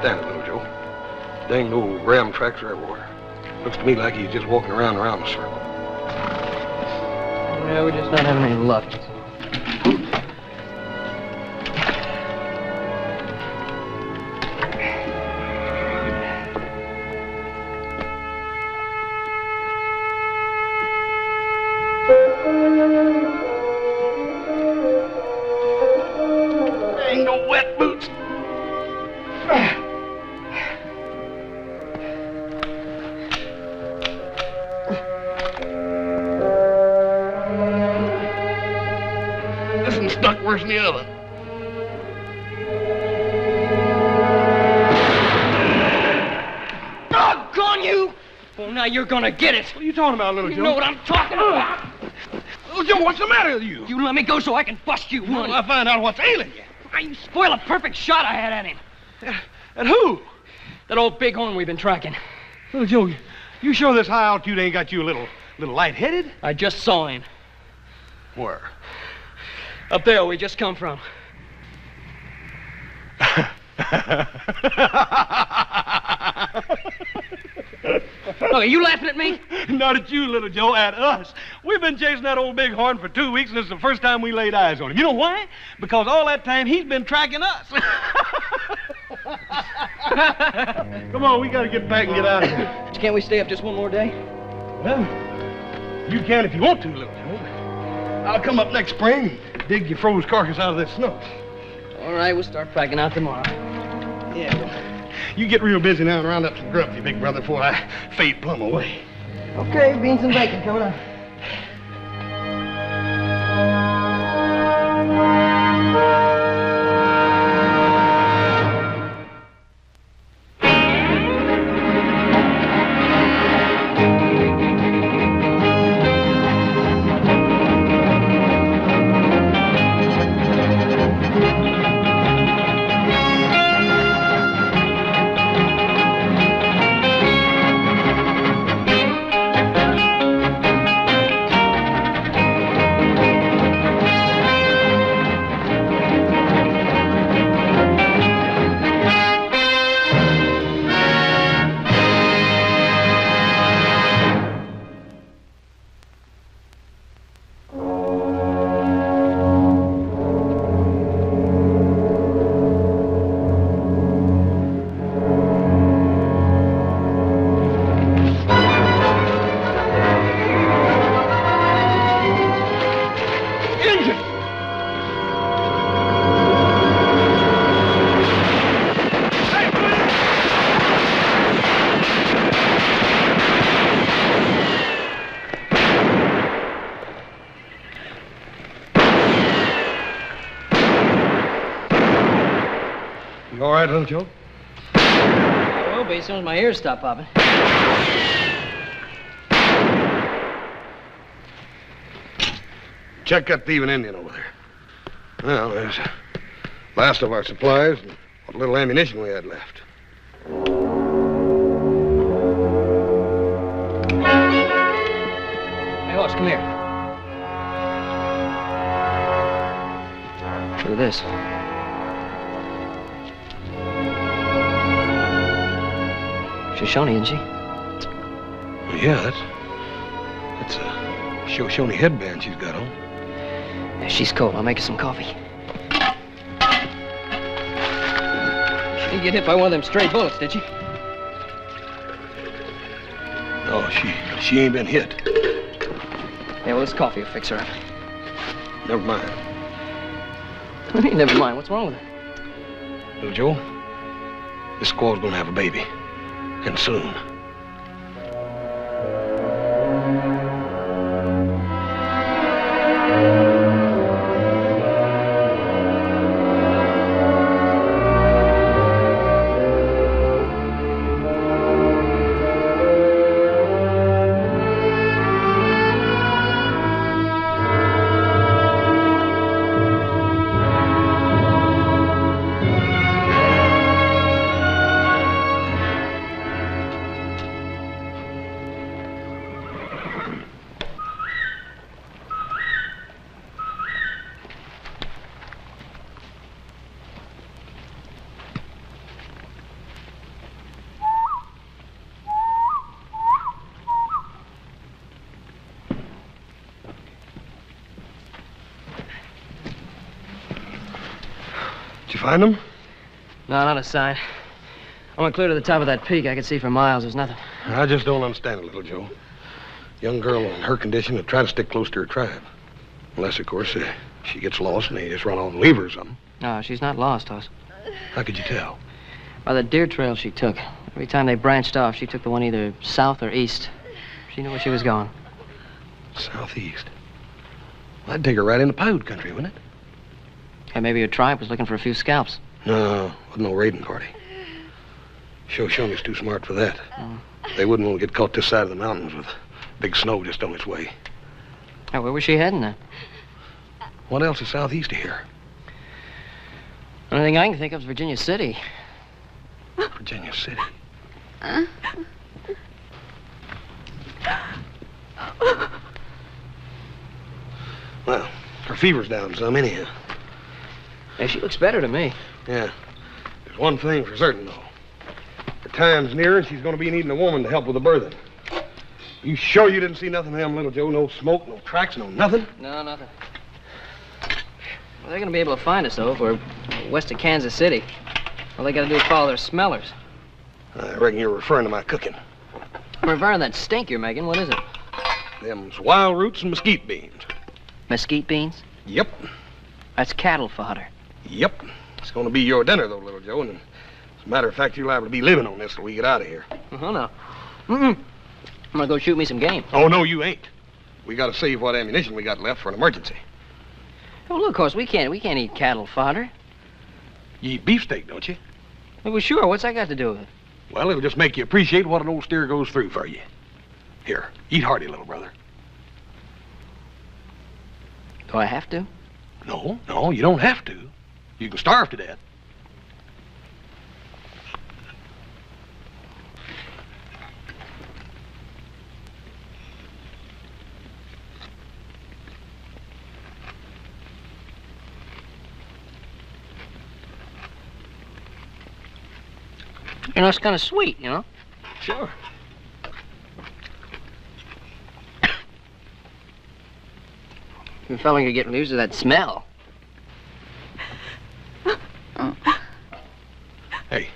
understand it, little Joe. Dang old ram tracks are everywhere. Looks to me like he's just walking around the circle. Yeah, we're just not having any luck. Ain't no wet boots. This one's stuck worse than the other. Doggone you! Oh, now you're gonna get it. What are you talking about, little Joe? You know what I'm talking about. Little Joe, what's the matter with you? You let me go so I can bust you. Well, I find out what's ailing you. Why, you spoiled a perfect shot I had at him. At who? That old bighorn we've been tracking. Little Joe, you sure this high altitude ain't got you a little lightheaded? I just saw him. Where? Up there we just come from. Look, are you laughing at me? Not at you, little Joe, at us. We've been chasing that old bighorn for 2 weeks, and it's the first time we laid eyes on him. You know why? Because all that time he's been tracking us. Come on, we gotta get back and get out of here. Can't we stay up just one more day? Well, you can if you want to, little Joe. I'll come up next spring and dig your froze carcass out of this snow. All right, we'll start packing out tomorrow. Yeah, well, you get real busy now and round up some grub for your big brother before I fade plumb away. Okay, beans and bacon coming up. You all right, little Joe? I will be as soon as my ears stop popping. Check that thieving Indian over there. Well, there's the last of our supplies and what little ammunition we had left. Hey, horse, come here. Look at this. She's Shoshone, isn't she? Well, yeah, that's a Shoshone headband she's got on. Yeah, she's cold. I'll make her some coffee. She didn't get hit by one of them stray bullets, did she? No, she ain't been hit. Yeah, well, this coffee will fix her up. Never mind. What do you mean, never mind? What's wrong with her? Little Joe, this squaw's gonna have a baby. And soon. find them? No, not a sign. I went clear to the top of that peak. I could see for miles. There's nothing. I just don't understand it, little Joe. Young girl in her condition would try to stick close to her tribe. Unless, of course, she gets lost and they just run off and leave her or something. No, she's not lost, Hoss. How could you tell? By the deer trail she took. Every time they branched off, she took the one either south or east. She knew where she was going. Southeast. Well, that'd take her right into Paiute country, wouldn't it? And maybe her tribe was looking for a few scalps. No, wasn't no raiding party. Shoshone's too smart for that. They wouldn't want to get caught this side of the mountains with big snow just on its way. Now, where was she heading then? What else is southeast of here? Only thing I can think of is Virginia City. Virginia City. Well, her fever's down some anyhow. Hey, she looks better to me. Yeah. There's one thing for certain, though. Her time's near and she's going to be needing a woman to help with the birthing. You sure you didn't see nothing of them, little Joe? No smoke, no tracks, no nothing? No, nothing. Well, they're going to be able to find us, though, if we're west of Kansas City. All they got to do is follow their smellers. I reckon you're referring to my cooking. I'm referring to that stink you're making. What is it? Them's wild roots and mesquite beans. Mesquite beans? Yep. That's cattle fodder. Yep. It's going to be your dinner, though, little Joe, and as a matter of fact, you're liable to be living on this till we get out of here. No. I'm gonna go shoot me some game. Oh, no, you ain't. We got to save what ammunition we got left for an emergency. Oh, look, of course, we can't eat cattle fodder. You eat beefsteak, don't you? Well, sure. What's that got to do with it? Well, it'll just make you appreciate what an old steer goes through for you. Here, eat hearty, little brother. Do I have to? No, you don't have to. You can starve to death. You know, it's kind of sweet, you know? Sure. You fella could get used to that smell. Hey,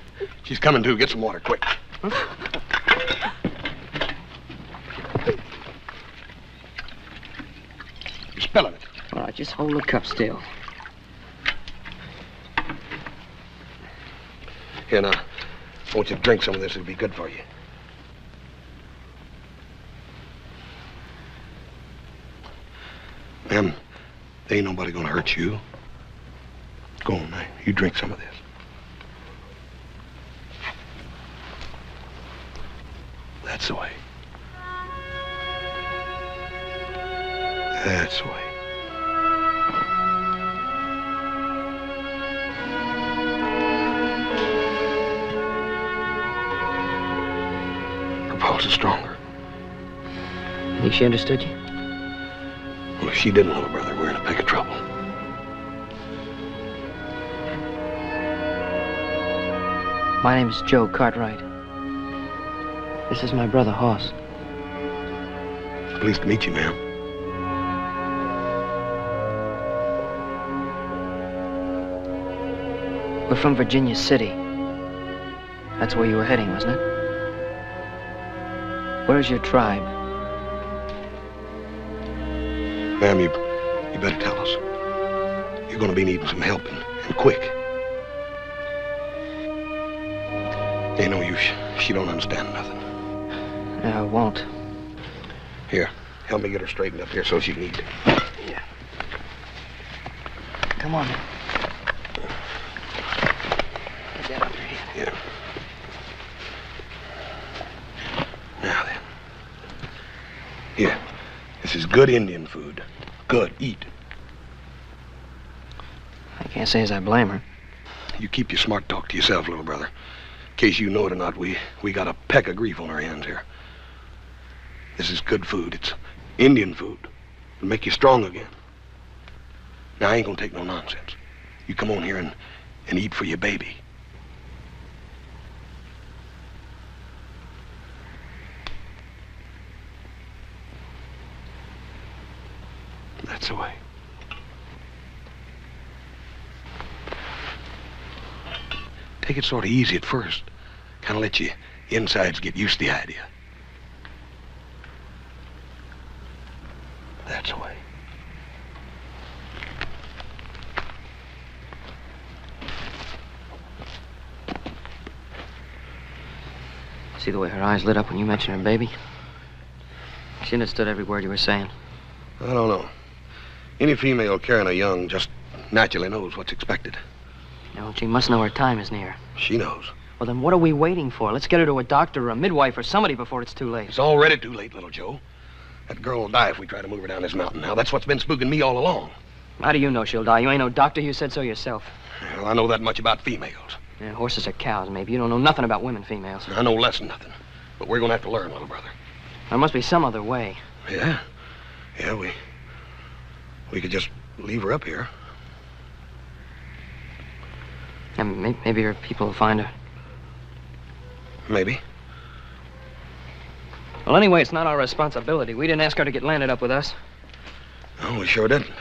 she's coming to. Get some water, quick. You're spilling it. All right, just hold the cup still. Here, now, I want you to drink some of this. It'll be good for you. Ma'am, there ain't nobody gonna hurt you. Go on, now. You drink some of this. That's the way. That's the way. Her pulse is stronger. You think she understood you? Well, if she didn't, little brother, we're in a peck of trouble. My name is Joe Cartwright. This is my brother, Hoss. Pleased to meet you, ma'am. We're from Virginia City. That's where you were heading, wasn't it? Where's your tribe? Ma'am, you better tell us. You're gonna be needing some help, and quick. Ain't no use. She don't understand nothing. I won't. Here, help me get her straightened up here so she can eat. Yeah. Come on. Get that under here. Yeah. Now then. Here. This is good Indian food. Good. Eat. I can't say as I blame her. You keep your smart talk to yourself, little brother. In case you know it or not, we got a peck of grief on our hands here. This is good food. It's Indian food. It'll make you strong again. Now, I ain't gonna take no nonsense. You come on here and eat for your baby. That's the way. Take it sort of easy at first. Kind of let your insides get used to the idea. That's the way. See the way her eyes lit up when you mentioned her baby? She understood every word you were saying. I don't know. Any female carrying a young just naturally knows what's expected. You know, she must know her time is near. She knows. Well, then what are we waiting for? Let's get her to a doctor or a midwife or somebody before it's too late. It's already too late, little Joe. That girl will die if we try to move her down this mountain now. That's what's been spooking me all along. How do you know she'll die? You ain't no doctor. You said so yourself. Well, I know that much about females. Yeah, horses are cows, maybe. You don't know nothing about women females. I know less than nothing. But we're going to have to learn, little brother. There must be some other way. Yeah? Yeah, we could just leave her up here. And maybe her people will find her. Maybe. Well, anyway, it's not our responsibility. We didn't ask her to get landed up with us. No, we sure didn't.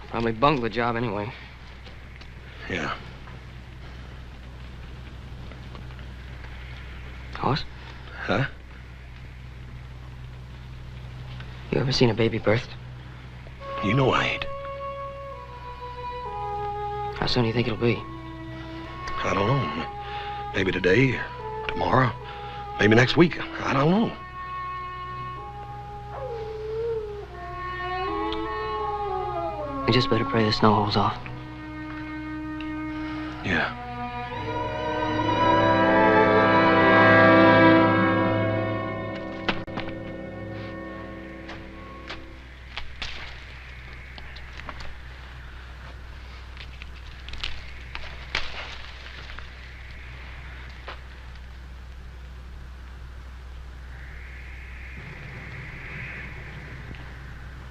Probably bungled the job anyway. Yeah. Horse? Huh? You ever seen a baby birthed? You know I ain't. How soon do you think it'll be? I don't know. Maybe today, or tomorrow, maybe next week. I don't know. We just better pray the snow holds off. Yeah.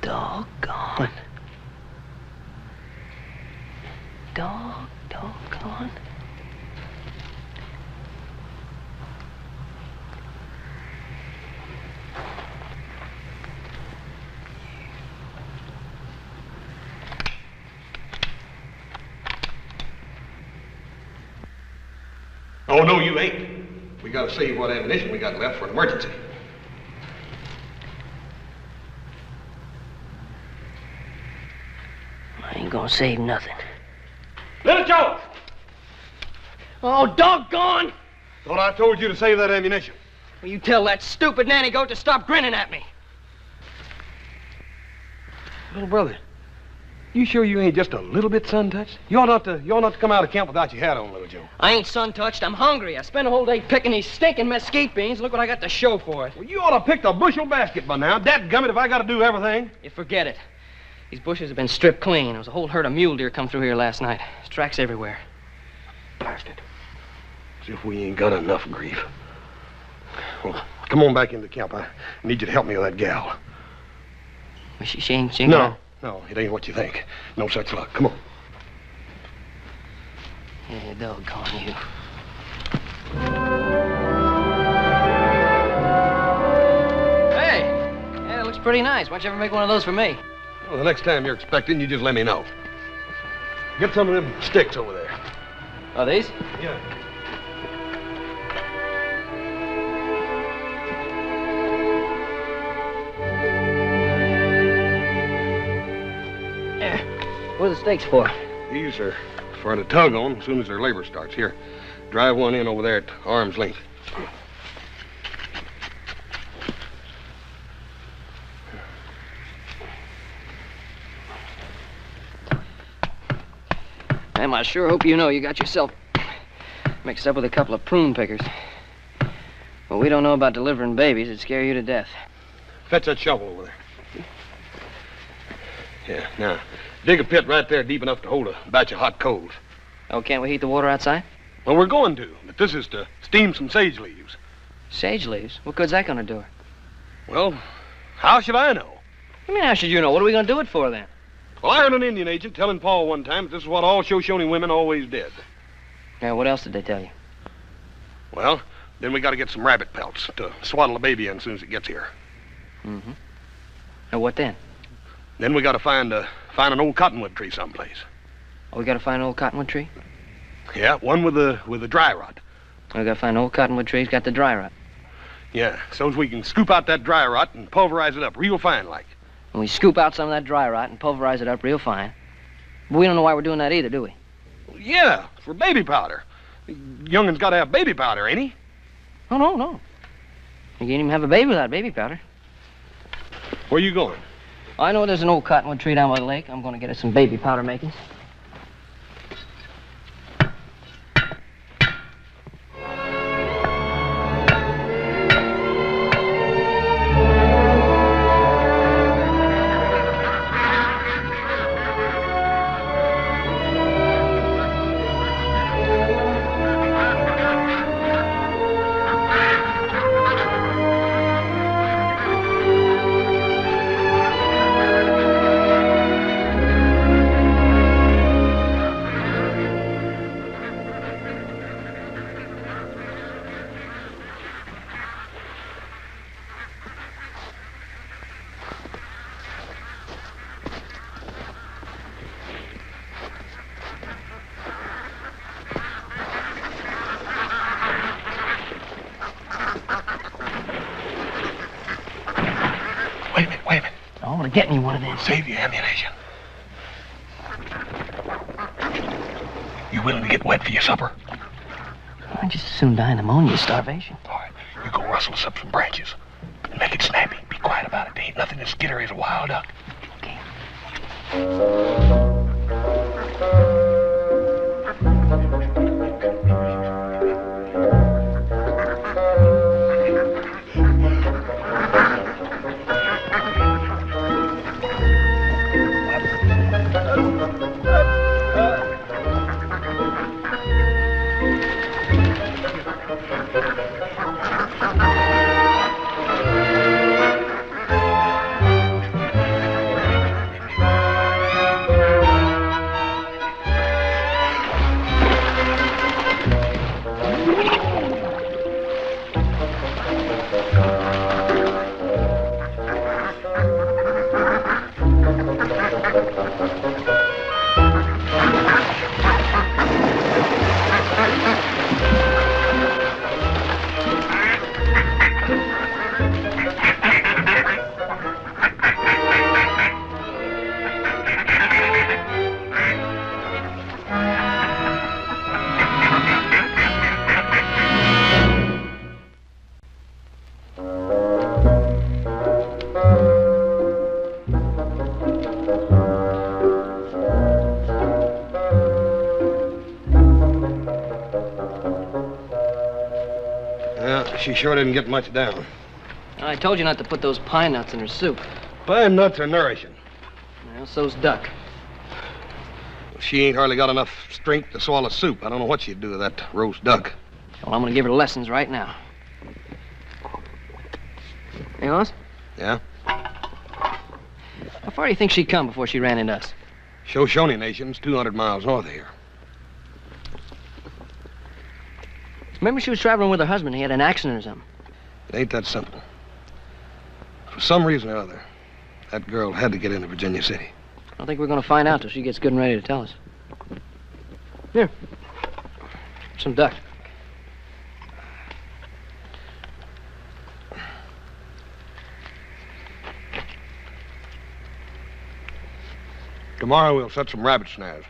Doggone. Doggone. Oh, no, you ain't. We gotta save what ammunition we got left for an emergency. I ain't gonna save nothing. Little Joe! Oh, doggone! Thought I told you to save that ammunition. Will you tell that stupid nanny goat to stop grinning at me? Little brother, you sure you ain't just a little bit sun-touched? You ought not to come out of camp without your hat on, little Joe. I ain't sun-touched. I'm hungry. I spent a whole day picking these stinking mesquite beans. Look what I got to show for it. Well, you ought to have picked a bushel basket by now. Dadgummit, if I got to do everything. You forget it. These bushes have been stripped clean. There was a whole herd of mule deer come through here last night. There's tracks everywhere. Blasted. As if we ain't got enough grief. Well, come on back into camp. I need you to help me with that gal. Well, she ain't No, it ain't what you think. No such luck. Come on. Yeah, doggone you. Hey! Yeah, it looks pretty nice. Why don't you ever make one of those for me? Well, the next time you're expecting, you just let me know. Get some of them sticks over there. Oh, these? Yeah. What are the stakes for? These are for to tug on as soon as their labor starts. Here, drive one in over there at arm's length. Ma'am, I sure hope you know you got yourself mixed up with a couple of prune pickers. Well, we don't know about delivering babies. It'd scare you to death. Fetch that shovel over there. Yeah, now, dig a pit right there deep enough to hold a batch of hot coals. Oh, can't we heat the water outside? Well, we're going to, but this is to steam some sage leaves. Sage leaves? What good's that gonna do her? Well, how should I know? I mean, how should you know? What are we gonna do it for, then? Well, I heard an Indian agent telling Paul one time that this is what all Shoshone women always did. Yeah, what else did they tell you? Well, then we got to get some rabbit pelts to swaddle the baby in as soon as it gets here. Mm-hmm. And what then? Then we got to find an old cottonwood tree someplace. Oh, we gotta find an old cottonwood tree? Yeah, one with a dry rot. We gotta find an old cottonwood tree. It's got the dry rot. Yeah, so's we can scoop out that dry rot and pulverize it up real fine like. And we scoop out some of that dry rot and pulverize it up real fine. But we don't know why we're doing that either, do we? Yeah, for baby powder. Youngin's gotta have baby powder, ain't he? Oh, no. You can't even have a baby without baby powder. Where you going? I know there's an old cottonwood tree down by the lake. I'm gonna get us some baby powder makings. Wait a minute. I want to get me one of them. Save your ammunition. You willing to get wet for your supper? I'd just as soon die in pneumonia starvation. All right, you go rustle us up some branches. And make it snappy. Be quiet about it. There ain't nothing as skittery as a wild duck. Okay. She sure didn't get much down. I told you not to put those pine nuts in her soup. Pine nuts are nourishing. Well, so's duck. She ain't hardly got enough strength to swallow soup. I don't know what she'd do with that roast duck. Well, I'm gonna give her lessons right now. Hey, Hoss? Yeah? How far do you think she'd come before she ran into us? Shoshone Nation's 200 miles north of here. Remember she was traveling with her husband. He had an accident or something. It ain't that simple. For some reason or other, that girl had to get into Virginia City. I don't think we're gonna find out till she gets good and ready to tell us. Here. Some duck. Tomorrow we'll set some rabbit snares.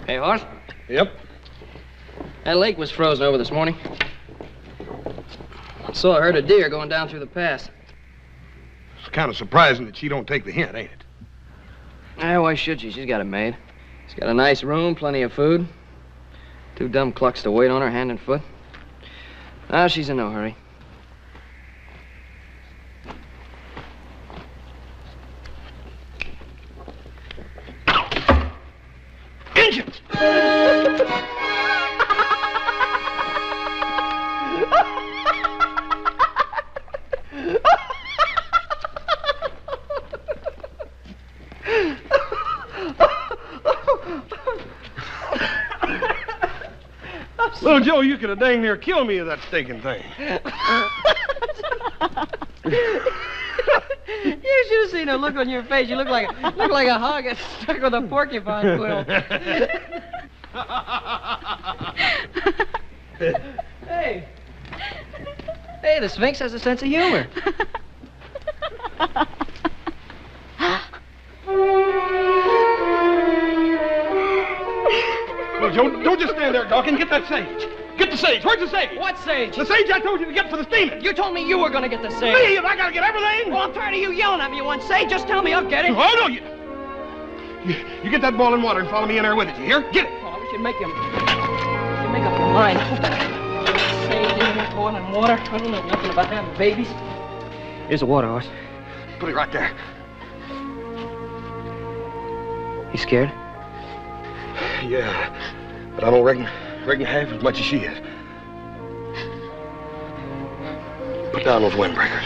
Hey, Hoss? Yep. That lake was frozen over this morning. I saw a herd of deer going down through the pass. It's kind of surprising that she don't take the hint, ain't it? Why should she? She's got it made. She's got a nice room, plenty of food. 2 dumb clucks to wait on her hand and foot. Ah, she's in no hurry. Engines! Little Joe, you could have dang near killed me with that stinking thing. You should have seen the look on your face. You look like a hog that's stuck with a porcupine quill. Hey. Hey, the Sphinx has a sense of humor. Well, Joe, don't just stand there talking. Get that sage. Get the sage. Where's the sage? What sage? The sage I told you to get for the steaming. You told me you were going to get the sage. Me? If I got to get everything? Well, I'm tired of you yelling at me. You want sage? Just tell me I'll get it. Oh, no, you get that boiling water and follow me in there with it. You hear? Get it. Oh, we should make up your mind. Sage in here, boiling water. I don't know nothing about having babies. Here's a water horse. Put it right there. You scared? Yeah, but I don't reckon half as much as she is. Put down those windbreakers.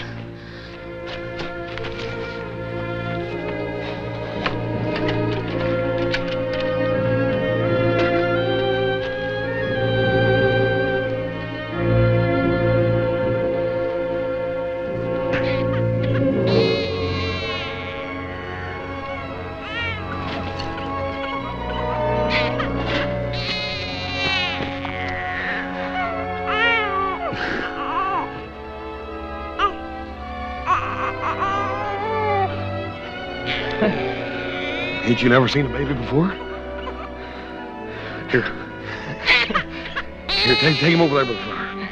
Ain't you never seen a baby before? Here. Here, take him over there by the fire.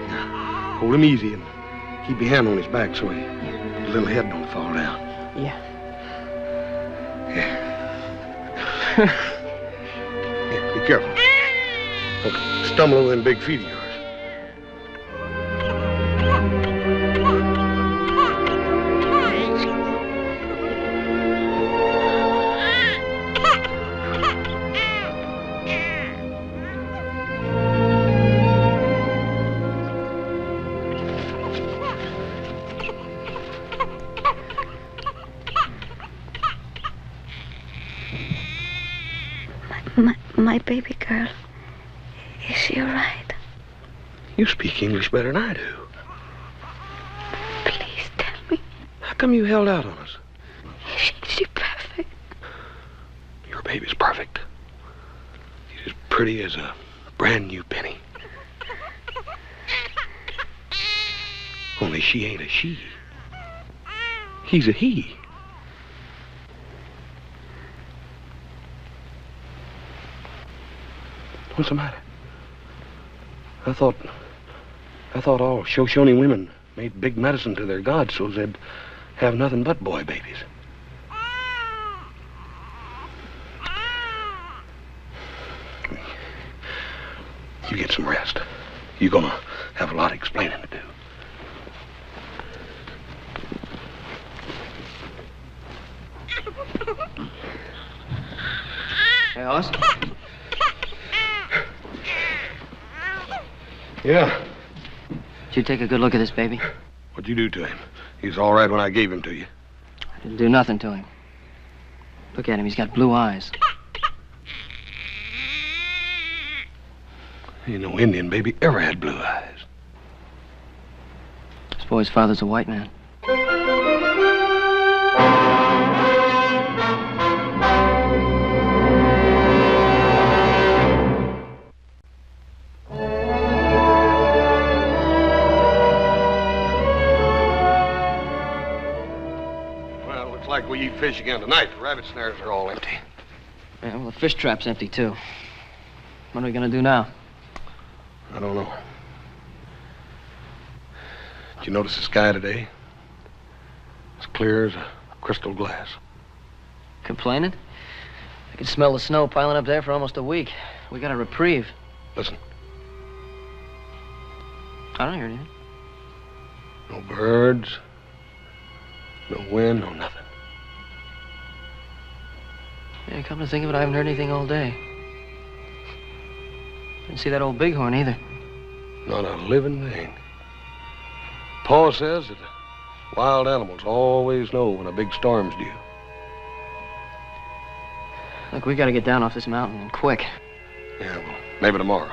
Now, hold him easy and keep your hand on his back so his little head don't fall down. Yeah. Yeah, be careful. Don't stumble over them big feet of yours. My baby girl, is she all right? You speak English better than I do. Please tell me. How come you held out on us? Is she perfect? Your baby's perfect. She's as pretty as a brand new penny. Only she ain't a she. He's a he. What's the matter? I thought all Shoshone women made big medicine to their gods so they'd have nothing but boy babies. You get some rest. You're gonna have a lot of explaining to do. Hey, Hoss? Yeah. Did you take a good look at this baby? What'd you do to him? He was all right when I gave him to you. I didn't do nothing to him. Look at him. He's got blue eyes. Ain't no Indian baby ever had blue eyes. This boy's father's a white man. Like we eat fish again tonight. The rabbit snares are all empty. Yeah, well, the fish trap's empty, too. What are we gonna do now? I don't know. Did you notice the sky today? As clear as a crystal glass. Complaining? I can smell the snow piling up there for almost a week. We got a reprieve. Listen. I don't hear anything. No birds, no wind, no nothing. Yeah, come to think of it, I haven't heard anything all day. Didn't see that old bighorn either. Not a living thing. Paul says that wild animals always know when a big storm's due. Look, we gotta get down off this mountain, and quick. Yeah, well, maybe tomorrow.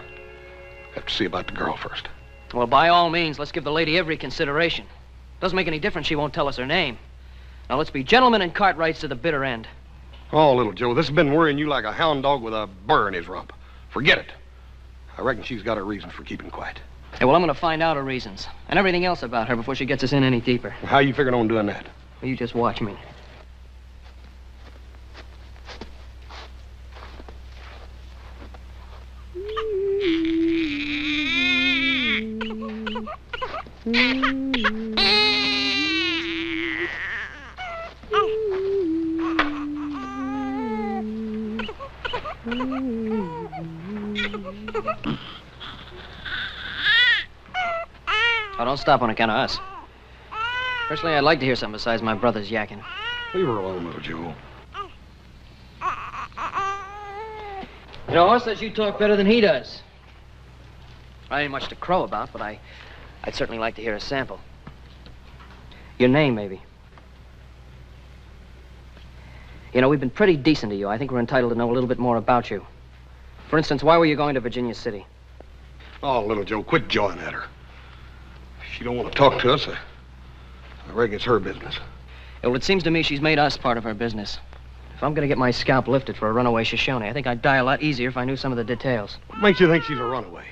Have to see about the girl first. Well, by all means, let's give the lady every consideration. Doesn't make any difference she won't tell us her name. Now, let's be gentlemen and Cartwrights to the bitter end. Oh, little Joe, this has been worrying you like a hound dog with a burr in his rump. Forget it. I reckon she's got her reasons for keeping quiet. Hey, well, I'm gonna find out her reasons, and everything else about her before she gets us in any deeper. How you figuring on doing that? Well, you just watch me. Oh, don't stop on account of us. Personally, I'd like to hear something besides my brother's yakking. Leave her alone, little Joe. You know, Horse says you talk better than he does. I ain't much to crow about, but I'd certainly like to hear a sample. Your name, maybe. You know, we've been pretty decent to you. I think we're entitled to know a little bit more about you. For instance, why were you going to Virginia City? Oh, little Joe, quit jawing at her. If she don't want to talk to us, I reckon it's her business. Yeah, well, it seems to me she's made us part of her business. If I'm going to get my scalp lifted for a runaway Shoshone, I think I'd die a lot easier if I knew some of the details. What makes you think she's a runaway?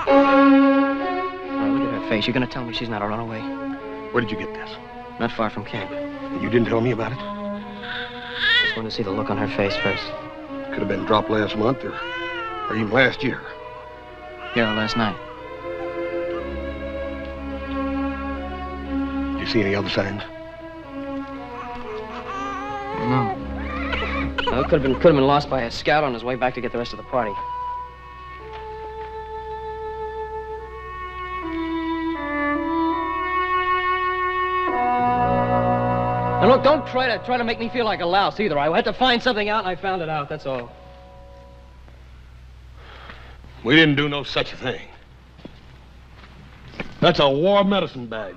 Oh, look at her face. You're going to tell me she's not a runaway? Where did you get this? Not far from camp. You didn't tell me about it? Just wanted to see the look on her face first. Could have been dropped last month or even last year. Yeah, last night. Did you see any other signs? No. Well, it could have been lost by a scout on his way back to get the rest of the party. And look, don't try to make me feel like a louse either. I had to find something out, and I found it out. That's all. We didn't do no such a thing. That's a war medicine bag.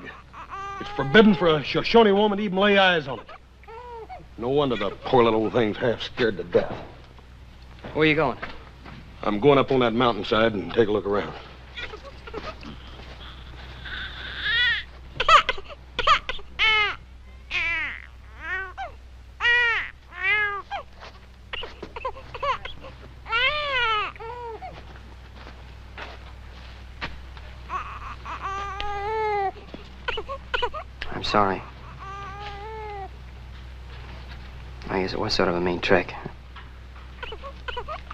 It's forbidden for a Shoshone woman to even lay eyes on it. No wonder the poor little old thing's half scared to death. Where are you going? I'm going up on that mountainside and take a look around. I'm sorry. I guess it was sort of a mean trick.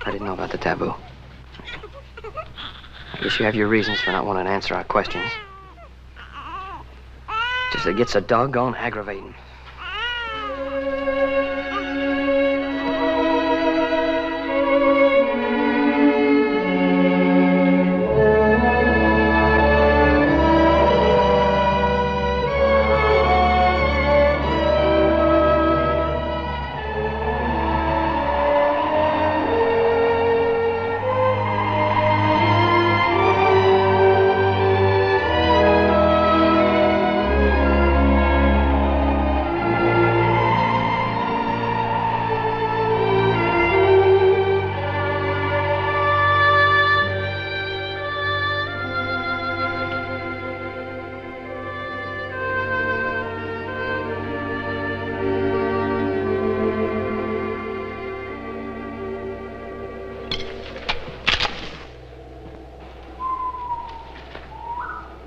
I didn't know about the taboo. I guess you have your reasons for not wanting to answer our questions. Just it gets so doggone aggravating.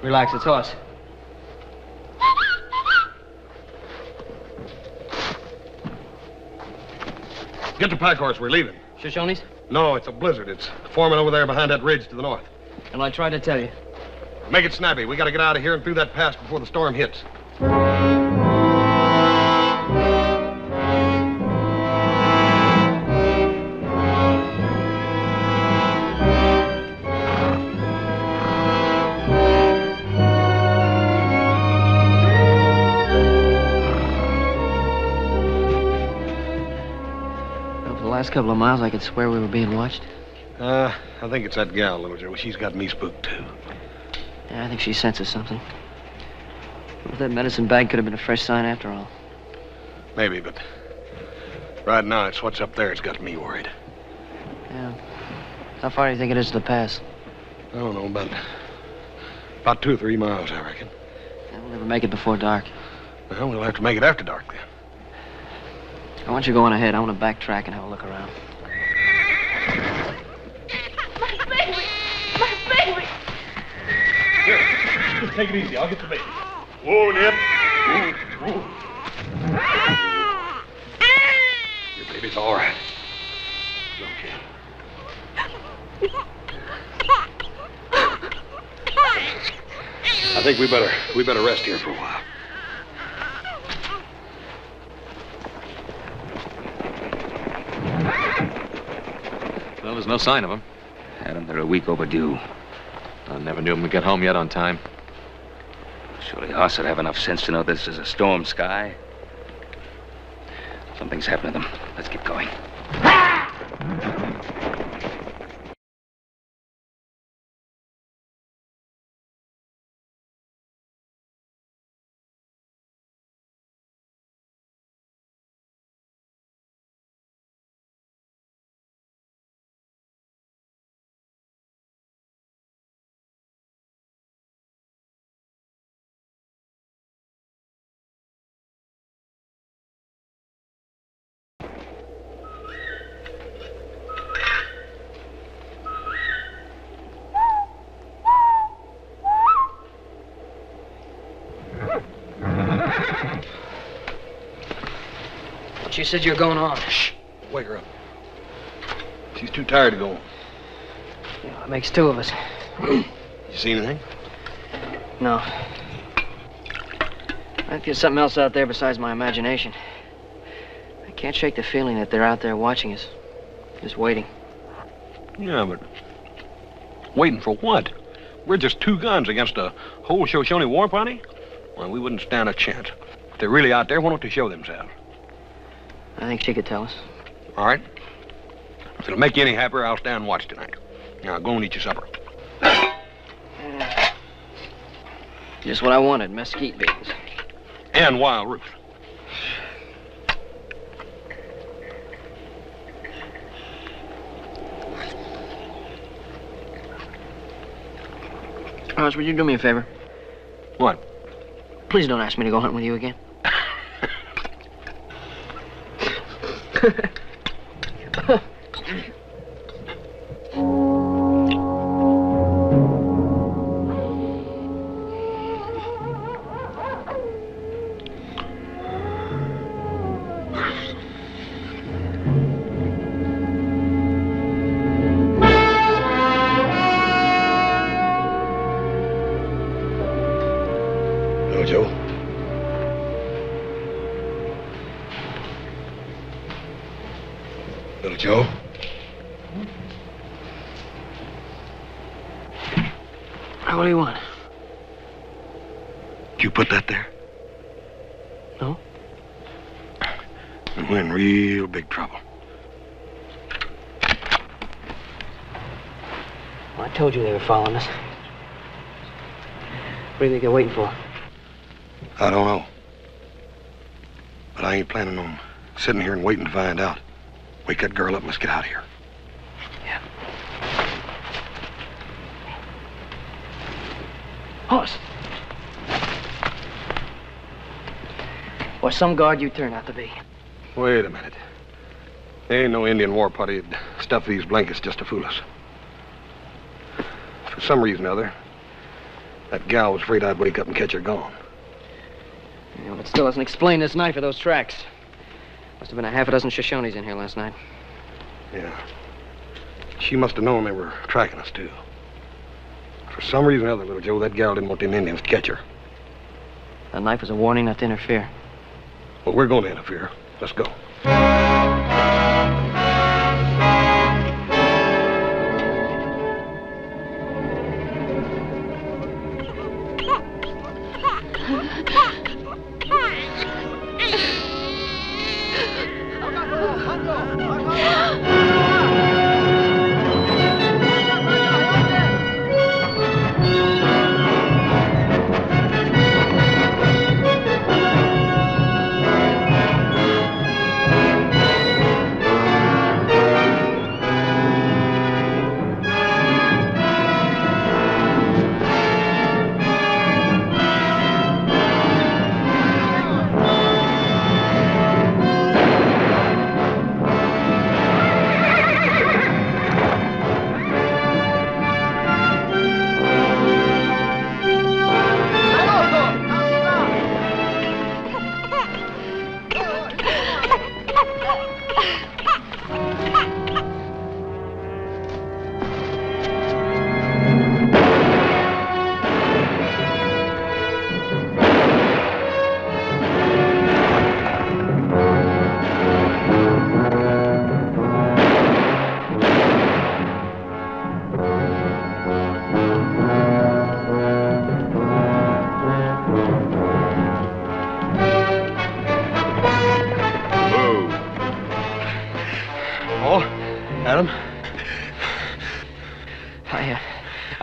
Relax, it's Horse. Get the pack horse, we're leaving. Shoshones? No, it's a blizzard. It's forming over there behind that ridge to the north. And I tried to tell you. Make it snappy. We gotta get out of here and through that pass before the storm hits. last couple of miles, I could swear we were being watched. I think it's that gal, little Joe. She's got me spooked, too. Yeah, I think she senses something. Well, that medicine bag could have been a fresh sign after all. Maybe, but right now it's what's up there that's got me worried. Yeah. How far do you think it is to the pass? I don't know, about 2 or 3 miles, I reckon. Yeah, we'll never make it before dark. Well, we'll have to make it after dark, then. I want you going ahead. I want to backtrack and have a look around. My baby! My baby! Here, just take it easy. I'll get the baby. Whoa, Nip. Whoa. Your baby's all right. It's okay. I think we better rest here for a while. Well, there's no sign of them. Adam, they're a week overdue. I never knew them would get home yet on time. Surely Hoss would have enough sense to know this is a storm sky. Something's happened to them. Let's get going. She said you're going on. Shh. Wake her up. She's too tired to go on. Yeah, it makes 2 of us. You see anything? No. I think there's something else out there besides my imagination. I can't shake the feeling that they're out there watching us. Just waiting. Yeah, but waiting for what? We're just 2 guns against a whole Shoshone war party? Well, we wouldn't stand a chance. If they're really out there, why don't they show themselves? I think she could tell us. All right. If it'll make you any happier, I'll stand and watch tonight. Now, go and eat your supper. Just what I wanted, mesquite beans. And wild roots. Hoss, would you do me a favor? What? Please don't ask me to go hunting with you again. Hello, Joe. Little Joe? What do you want? Did you put that there? No. Then we're in real big trouble. Well, I told you they were following us. What do you think they're waiting for? I don't know. But I ain't planning on sitting here and waiting to find out. Wake that girl up and let's get out of here. Yeah. Hoss. Or some guard you turn out to be. Wait a minute. There ain't no Indian war party that'd stuff these blankets just to fool us. For some reason or other, that gal was afraid I'd wake up and catch her gone. Yeah, but it still doesn't explain this knife or those tracks. Must have been a half a dozen Shoshones in here last night. Yeah. She must have known they were tracking us, too. For some reason or other, little Joe, that gal didn't want them Indians to catch her. That knife was a warning not to interfere. Well, we're going to interfere. Let's go.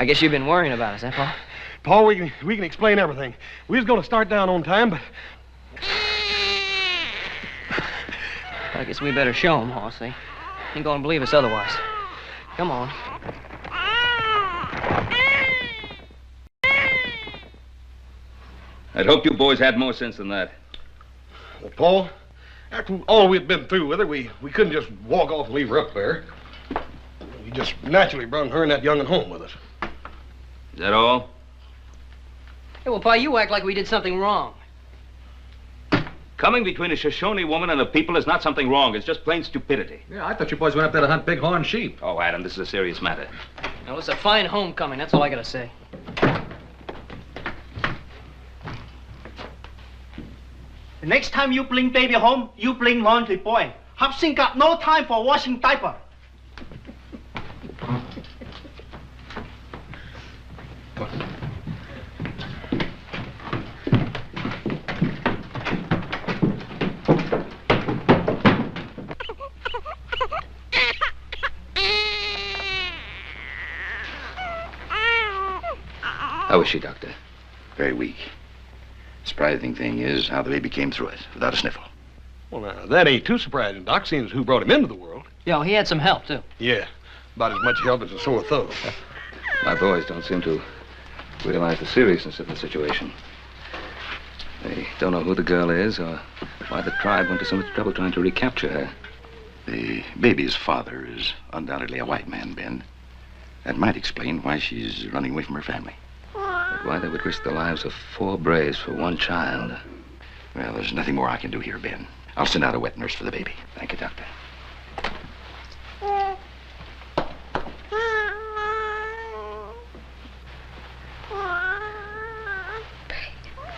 guess you've been worrying about us, huh, Paul? Paul, we can explain everything. We was going to start down on time, but... I guess we better show him, Hoss. They ain't gonna believe us otherwise. Come on. I'd hoped you boys had more sense than that. Well, Paul, after all we'd been through with her, we couldn't just walk off and leave her up there. We just naturally brung her and that young'un home with us. Is that all? Hey, well, Pa, you act like we did something wrong. Coming between a Shoshone woman and a people is not something wrong. It's just plain stupidity. Yeah, I thought you boys went up there to hunt bighorn sheep. Oh, Adam, this is a serious matter. Well, it's a fine homecoming, that's all I gotta say. The next time you bring baby home, you bring laundry boy. Hobson got no time for washing diaper. How is she, Doctor? Very weak. Surprising thing is how the baby came through it without a sniffle. Well, now, that ain't too surprising, Doc, seeing as who brought him into the world. Yeah, he had some help, too. Yeah, about as much help as a sore thumb. My boys don't seem to realize the seriousness of the situation. They don't know who the girl is or why the tribe went to so much trouble trying to recapture her. The baby's father is undoubtedly a white man, Ben. That might explain why she's running away from her family. But why they would risk the lives of 4 braves for 1 child. Well, there's nothing more I can do here, Ben. I'll send out a wet nurse for the baby. Thank you, Doctor.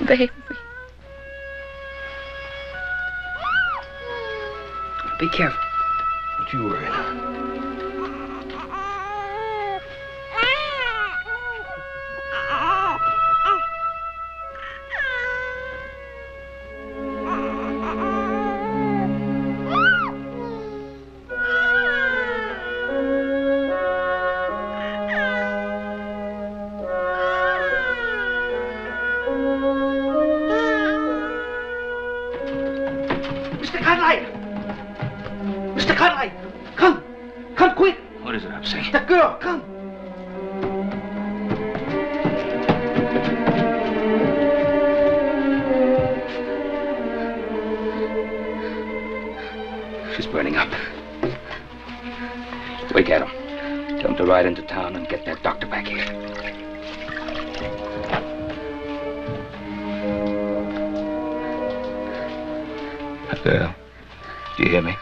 Baby. Be careful. Don't you worry now. Mr. Cartwright, come. Come quick. What is it, Hobson? The girl, come. She's burning up. Wake Adam. Tell him to ride into town and get that doctor back here. Do you hear me?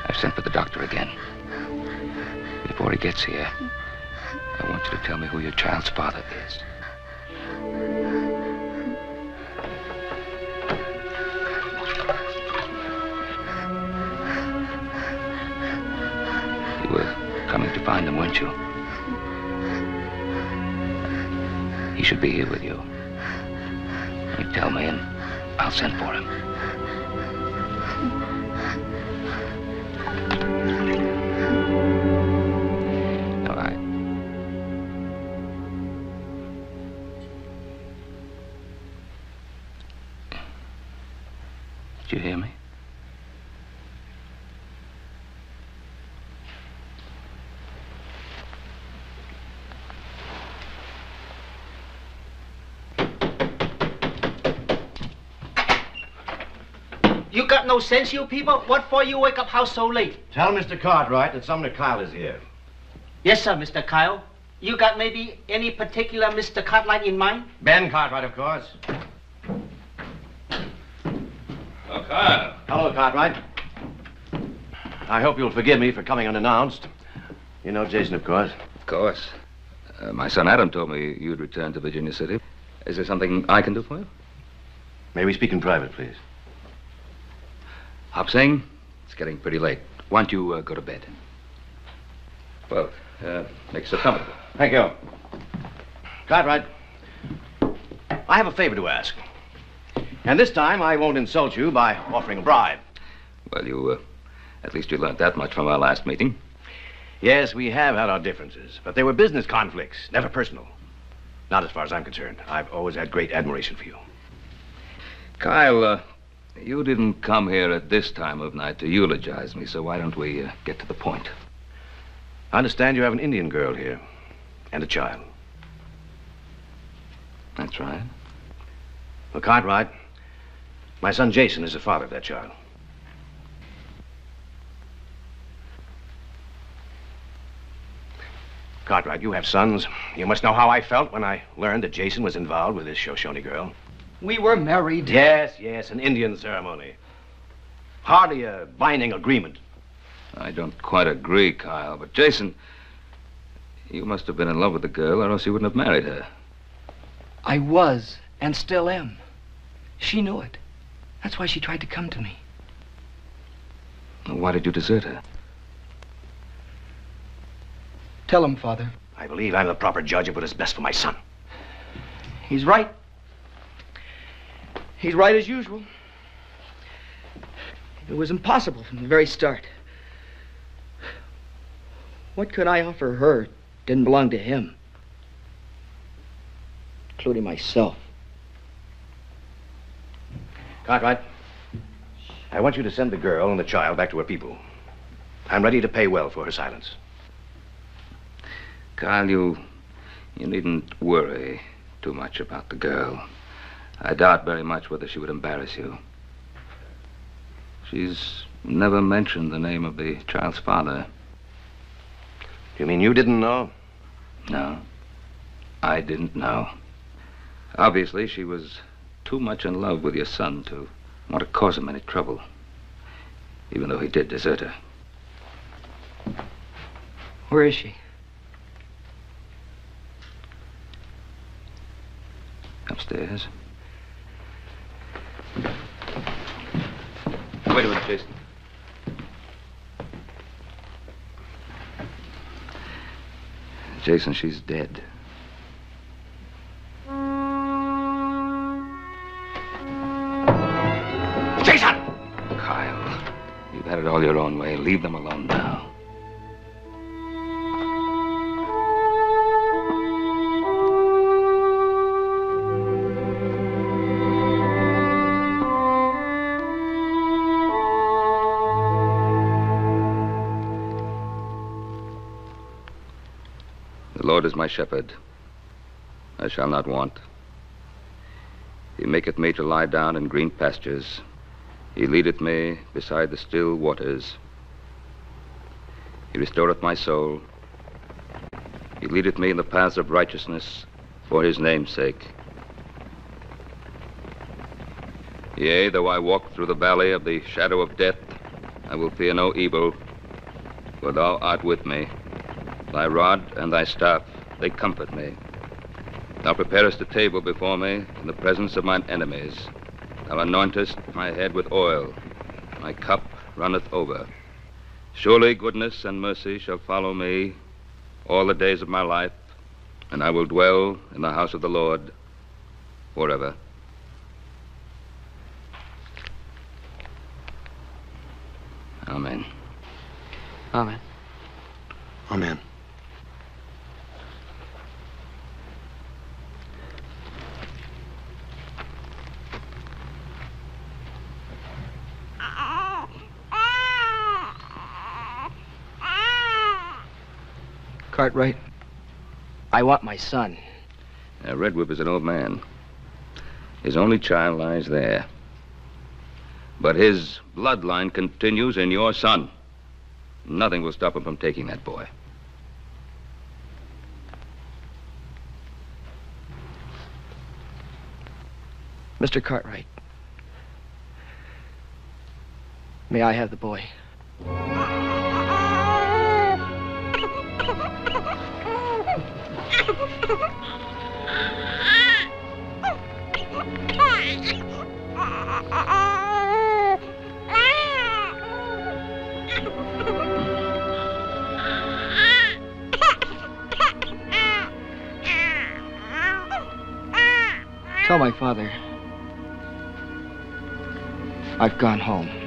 I've sent for the doctor again. Before he gets here, I want you to tell me who your child's father is. You were coming to find him, weren't you? He should be here with you. You tell me and I'll send for him. All right. Did you hear me? You got no sense, you people? What for you wake up house so late? Tell Mr. Cartwright that Sumner Kyle is here. Yes, sir, Mr. Kyle. You got maybe any particular Mr. Cartwright in mind? Ben Cartwright, of course. Oh, Kyle. Hello, Cartwright. I hope you'll forgive me for coming unannounced. You know Jason, of course. Of course. My son Adam told me you'd returned to Virginia City. Is there something I can do for you? May we speak in private, please? Hop Singh, it's getting pretty late. Why don't you go to bed? Well, make yourself comfortable. Thank you. Cartwright, I have a favor to ask. And this time I won't insult you by offering a bribe. Well, at least you learned that much from our last meeting. Yes, we have had our differences, but they were business conflicts, never personal. Not as far as I'm concerned. I've always had great admiration for you. Kyle, you didn't come here at this time of night to eulogize me, so why don't we get to the point? I understand you have an Indian girl here, and a child. That's right. Well, Cartwright, my son Jason is the father of that child. Cartwright, you have sons. You must know how I felt when I learned that Jason was involved with this Shoshone girl. We were married. Yes, an Indian ceremony. Hardly a binding agreement. I don't quite agree, Kyle, but Jason, you must have been in love with the girl, or else you wouldn't have married her. I was, and still am. She knew it. That's why she tried to come to me. Why did you desert her? Tell him, Father. I believe I'm the proper judge of what is best for my son. He's right. He's right as usual. It was impossible from the very start. What could I offer her didn't belong to him, including myself. Cartwright, I want you to send the girl and the child back to her people. I'm ready to pay well for her silence. Kyle, you needn't worry too much about the girl. I doubt very much whether she would embarrass you. She's never mentioned the name of the child's father. You mean you didn't know? No, I didn't know. Obviously, she was too much in love with your son to want to cause him any trouble, even though he did desert her. Where is she? Upstairs. Wait a minute, Jason. Jason, she's dead. Jason! Kyle, you've had it all your own way. Leave them alone now. The Lord is my shepherd. I shall not want. He maketh me to lie down in green pastures. He leadeth me beside the still waters. He restoreth my soul. He leadeth me in the paths of righteousness for his name's sake. Yea, though I walk through the valley of the shadow of death, I will fear no evil, for thou art with me. Thy rod and thy staff, they comfort me. Thou preparest a table before me in the presence of mine enemies. Thou anointest my head with oil. My cup runneth over. Surely goodness and mercy shall follow me all the days of my life, and I will dwell in the house of the Lord forever. Amen. Amen. Amen. Cartwright, I want my son. Now, Redwip is an old man. His only child lies there. But his bloodline continues in your son. Nothing will stop him from taking that boy. Mr. Cartwright, may I have the boy? Tell my father I've gone home.